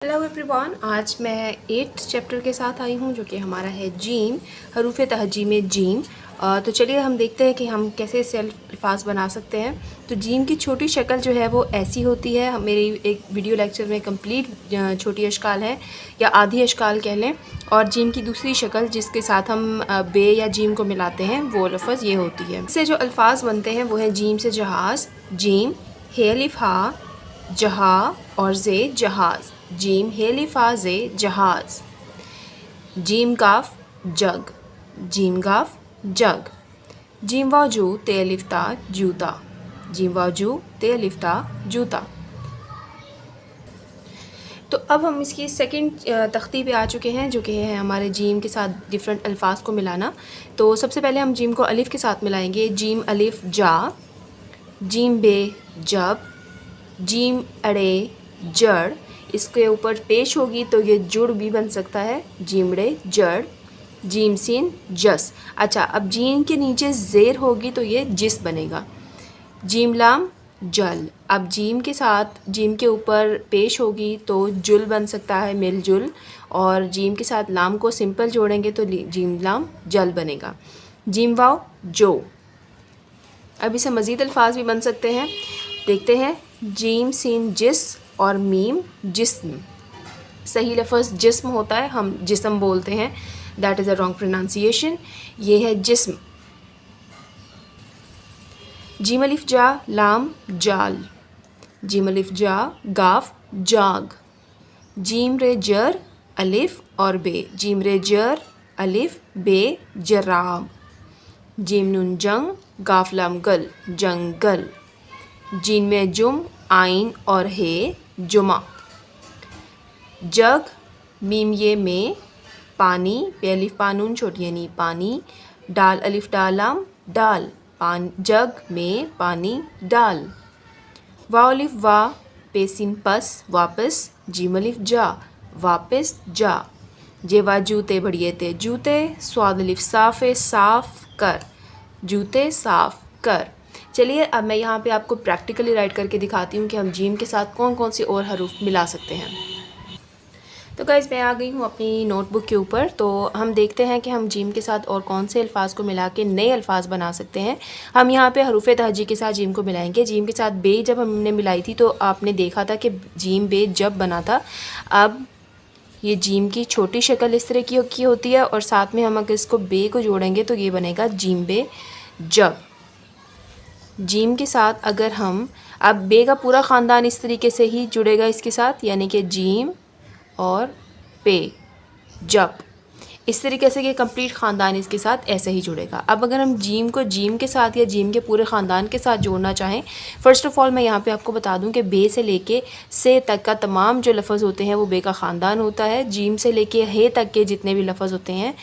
Hello everyone, आज मैं 8th chapter के साथ आई हूँ जो कि हमारा है जीम, हरूफ तहजी में जीम। तो चलिए हम देखते हैं कि हम कैसे इसे अल्फाज बना सकते हैं। तो जीम की छोटी शक्ल जो है वो ऐसी होती है। मेरी एक वीडियो लेक्चर में कंप्लीट छोटी अशकाल है या आधी अशकाल कह लें। और जीम की दूसरी शक्ल जिसके साथ हम बे या जीम को मिलाते हैं वो लफ्ज़ ये होती है। इससे जो अल्फाज बनते हैं वो हैं जीम से जहाज़, जीम हे अलिफ हा, जहा और जे जहाज़, जीम हे लिफा जे जहाज़, जीम काफ जग, जीम काफ जग, जीम वाजू ते अलिफ्ता जूता, जीम वाजू ते अलिफ्ता जूता। तो अब हम इसकी सेकंड तख्ती पे आ चुके हैं जो कि है हमारे जीम के साथ डिफरेंट अल्फाज को मिलाना। तो सबसे पहले हम जीम को अलिफ़ के साथ मिलाएंगे। जीम अलिफ़ जा, जीम बे जब, जीम अड़े जड़, इसके ऊपर पेश होगी तो ये जुड़ भी बन सकता है, जीमड़े जड़, जीम सीन जस। अच्छा, अब जीम के नीचे ज़ेर होगी तो ये जिस बनेगा, जीम लाम जल। अब जीम के साथ जीम के ऊपर पेश होगी तो जुल बन सकता है, मिलजुल। और जीम के साथ लाम को सिंपल जोड़ेंगे तो जीम लाम जल बनेगा, जीम वाव जो। अब इसे मज़ीद अल्फाज भी बन सकते हैं, देखते हैं। जीम सीन जिस और मीम जिस्म। सही लफ्ज़ जिस्म होता है, हम जिस्म बोलते हैं, that is a wrong pronunciation. ये है जिस्म। जीम अलिफ जा लाम जाल, जीम अलिफ जा गाफ जाग, जीम रे जर अलिफ और बे, जीम रे जर अलिफ बे जराब, जीम नून जंग गाफ लाम गल जंगल, जीन में जुम आइन और हे जुमा, जग मीम ये में पानी, पे अलिफ पानून छोटी यानी पानी, डाल अलिफ डालाम डाल जग में पानी डाल, वाव अलिफ वा पे सिन पस वापस, जीम अलिफ जा वापस जा, जेवा जूते बढ़िए ते जूते, स्वाद अलिफ साफ़े साफ़ कर, जूते साफ़ कर। चलिए अब मैं यहाँ पे आपको प्रैक्टिकली राइट करके दिखाती हूँ कि हम जीम के साथ कौन कौन सी और हरूफ मिला सकते हैं। तो गाइज़ मैं आ गई हूँ अपनी नोटबुक के ऊपर। तो हम देखते हैं कि हम जीम के साथ और कौन से अल्फाज को मिला के नए अल्फाज बना सकते हैं। हम यहाँ पे हरूफ तहजी के साथ जीम को मिलाएंगे। जीम के साथ बे जब हमने मिलाई थी तो आपने देखा था कि जीम बे जब बना था। अब ये जीम की छोटी शक्ल इस तरह की होती है और साथ में हम अगर इसको बे को जोड़ेंगे तो ये बनेगा जीम बे जब। जीम के साथ अगर हम अब बे का पूरा ख़ानदान इस तरीके से ही जुड़ेगा इसके साथ, यानी कि जीम और पे जब, इस तरीके से कि कंप्लीट ख़ानदान इसके साथ ऐसे ही जुड़ेगा। अब अगर हम जीम को जीम के साथ या जीम के पूरे ख़ानदान के साथ जोड़ना चाहें, फ़र्स्ट ऑफ़ ऑल मैं यहाँ पे आपको बता दूँ कि बे से लेके से तक का तमाम जो लफ्ज़ होते हैं वो बे का ख़ानदान होता है। जीम से लेके हे तक के जितने भी लफ्ज़ होते हैं,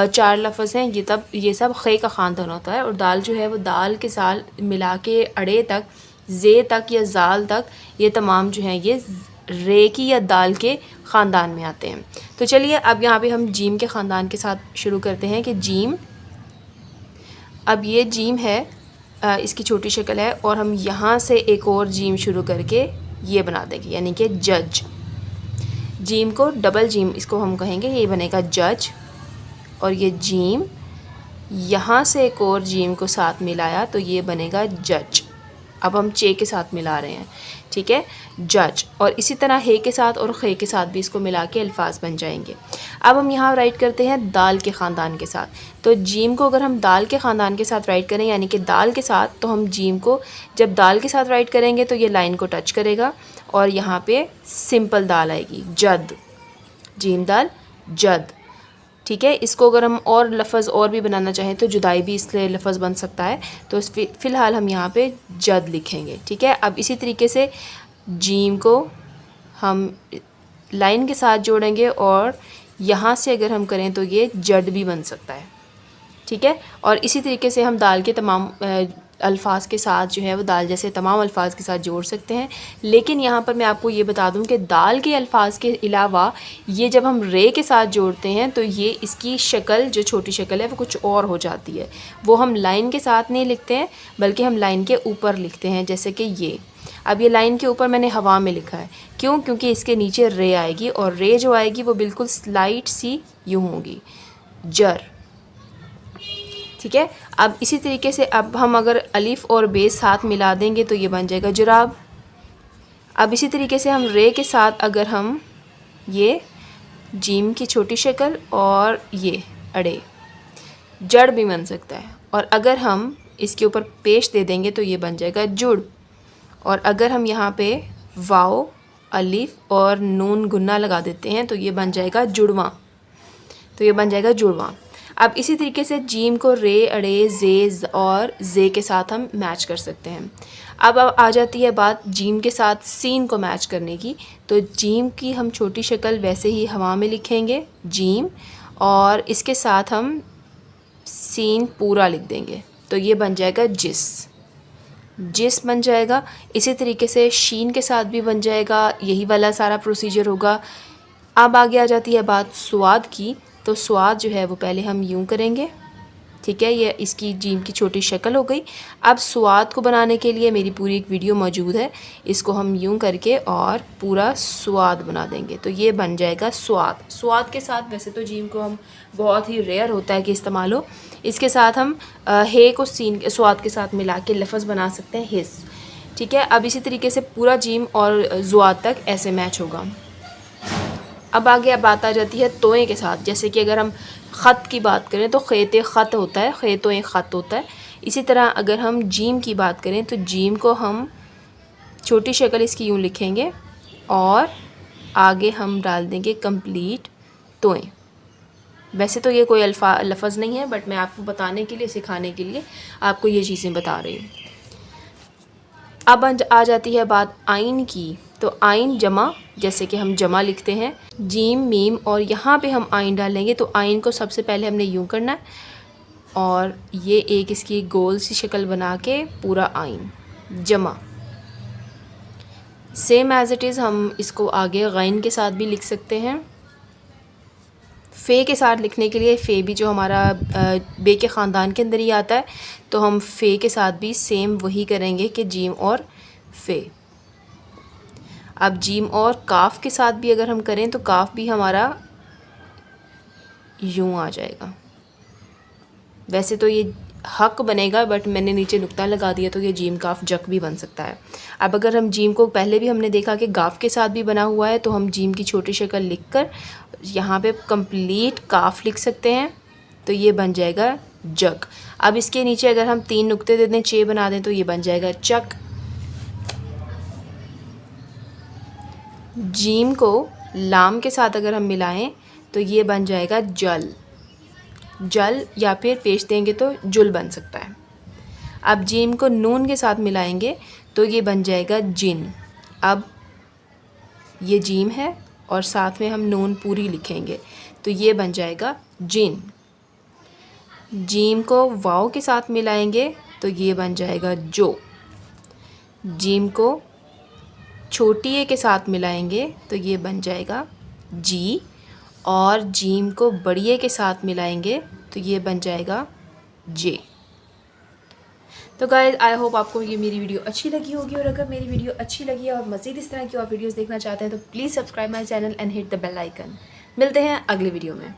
4 लफ्ज़ हैं, ये सब खे का ख़ानदान होता है। और दाल जो है वो दाल के साथ मिला के अड़े तक, जे तक या जाल तक, ये तमाम जो हैं ये रे की या दाल के ख़ानदान में आते हैं। तो चलिए अब यहाँ पे हम जीम के ख़ानदान के साथ शुरू करते हैं कि जीम, अब ये जीम है, इसकी छोटी शक्ल है और हम यहाँ से एक और जीम शुरू करके ये बना देंगे, यानी कि जज। जीम को डबल जीम इसको हम कहेंगे, ये बनेगा जज। और ये जीम यहाँ से एक और जीम को साथ मिलाया तो ये बनेगा जज। अब हम चे के साथ मिला रहे हैं, ठीक है, जज। और इसी तरह हे के साथ और खे के साथ भी इसको मिला के अल्फाज बन जाएंगे। अब हम यहाँ राइट करते हैं दाल के ख़ानदान के साथ। तो जीम को अगर हम दाल के ख़ानदान के साथ राइट करें, यानी कि दाल के साथ, तो हम जीम को जब दाल के साथ राइट करेंगे तो ये लाइन को टच करेगा और यहाँ पे सिंपल दाल आएगी, जद, जीम दाल जद, ठीक है। इसको अगर हम और लफ्ज़ और भी बनाना चाहें तो जुदाई भी इसलिए लफ्ज़ बन सकता है, तो फ़िलहाल हम यहाँ पे जद लिखेंगे, ठीक है। अब इसी तरीके से जीम को हम लाइन के साथ जोड़ेंगे और यहाँ से अगर हम करें तो ये जड भी बन सकता है, ठीक है। और इसी तरीके से हम दाल के तमाम अल्फाज के साथ जो है वो दाल जैसे तमाम अल्फाज के साथ जोड़ सकते हैं। लेकिन यहाँ पर मैं आपको ये बता दूँ कि दाल के अल्फाज के अलावा ये जब हम रे के साथ जोड़ते हैं तो ये इसकी शक्ल जो छोटी शक्ल है वो कुछ और हो जाती है। वो हम लाइन के साथ नहीं लिखते हैं बल्कि हम लाइन के ऊपर लिखते हैं, जैसे कि ये अब ये लाइन के ऊपर मैंने हवा में लिखा है, क्यों? क्योंकि इसके नीचे रे आएगी और रे जो आएगी वो बिल्कुल स्लाइट सी यूँ होगी, जर। ठीक है। अब इसी तरीके से अब हम अगर अलिफ और बे साथ मिला देंगे तो ये बन जाएगा जुराब। अब इसी तरीके से हम रे के साथ अगर हम ये जीम की छोटी शक्ल और ये अड़े, जड़ भी बन सकता है। और अगर हम इसके ऊपर पेश दे देंगे तो ये बन जाएगा जुड़। और अगर हम यहाँ पे वाओ, अलिफ और नून गुन्ना लगा देते हैं तो ये बन जाएगा जुड़वा। तो ये बन जाएगा जुड़वा। अब इसी तरीके से जीम को रे, अड़े, जे और जे के साथ हम मैच कर सकते हैं। अब आ जाती है बात जीम के साथ सीन को मैच करने की। तो जीम की हम छोटी शक्ल वैसे ही हवा में लिखेंगे जीम, और इसके साथ हम सीन पूरा लिख देंगे तो ये बन जाएगा जिस, जिस बन जाएगा। इसी तरीके से शीन के साथ भी बन जाएगा, यही वाला सारा प्रोसीजर होगा। अब आगे आ जाती है बात स्वाद की। तो स्वाद जो है वो पहले हम यूँ करेंगे, ठीक है, ये इसकी जीम की छोटी शक्ल हो गई। अब स्वाद को बनाने के लिए मेरी पूरी एक वीडियो मौजूद है, इसको हम यूँ करके और पूरा स्वाद बना देंगे तो ये बन जाएगा स्वाद। स्वाद के साथ वैसे तो जीम को हम बहुत ही रेयर होता है कि इस्तेमाल हो, इसके साथ हम हे को सीन स्वाद के साथ मिला के लफ्ज़ बना सकते हैं हिस। ठीक है। अब इसी तरीके से पूरा जीम और ज़ुआद तक ऐसे मैच होगा। अब आगे बात आ जाती है तोए के साथ। जैसे कि अगर हम ख़त की बात करें तो ख़ेत ख़त होता है, ख़ेतों ख़त होता है। इसी तरह अगर हम जीम की बात करें तो जीम को हम छोटी शक्ल इसकी यूँ लिखेंगे और आगे हम डाल देंगे कंप्लीट तोए। वैसे तो ये कोई लफ्ज़ नहीं है, बट मैं आपको बताने के लिए, सिखाने के लिए आपको ये चीज़ें बता रही हूँ। अब आ जाती है बात आइन की। तो आइन जमा, जैसे कि हम जमा लिखते हैं जीम मीम, और यहाँ पे हम आइन डालेंगे तो आइन को सबसे पहले हमने यूँ करना है और ये एक इसकी गोल सी शक्ल बना के पूरा आइन जमा। सेम एज़ इट इज़ हम इसको आगे गैन के साथ भी लिख सकते हैं। फ़े के साथ लिखने के लिए फ़े भी जो हमारा बे के ख़ानदान के अंदर ही आता है, तो हम फ़े के साथ भी सेम वही करेंगे कि जीम और फ़े। अब जीम और काफ के साथ भी अगर हम करें तो काफ भी हमारा यूँ आ जाएगा। वैसे तो ये हक बनेगा, बट मैंने नीचे नुक्ता लगा दिया तो ये जीम काफ जक भी बन सकता है। अब अगर हम जीम को पहले भी हमने देखा कि गाफ के साथ भी बना हुआ है, तो हम जीम की छोटी शक्ल लिखकर यहाँ पे कंप्लीट काफ लिख सकते हैं तो ये बन जाएगा जग। अब इसके नीचे अगर हम 3 नुक्ते दे दें, 6 बना दें तो ये बन जाएगा चक। जीम को लाम के साथ अगर हम मिलाएं तो ये बन जाएगा जल, जल, या फिर पेश देंगे तो जुल बन सकता है। अब जीम को नून के साथ मिलाएंगे तो ये बन जाएगा जिन। अब ये जीम है और साथ में हम नून पूरी लिखेंगे तो ये बन जाएगा जिन। जीम को वाव के साथ मिलाएंगे तो ये बन जाएगा जो। जीम को छोटी ए के साथ मिलाएंगे तो ये बन जाएगा जी, और जीम को बड़ी ए के साथ मिलाएंगे तो ये बन जाएगा जे। तो गाइस, आई होप आपको ये मेरी वीडियो अच्छी लगी होगी, और अगर मेरी वीडियो अच्छी लगी है और मज़ीद इस तरह की और वीडियोस देखना चाहते हैं तो please subscribe my channel and hit the bell icon. मिलते हैं अगली वीडियो में।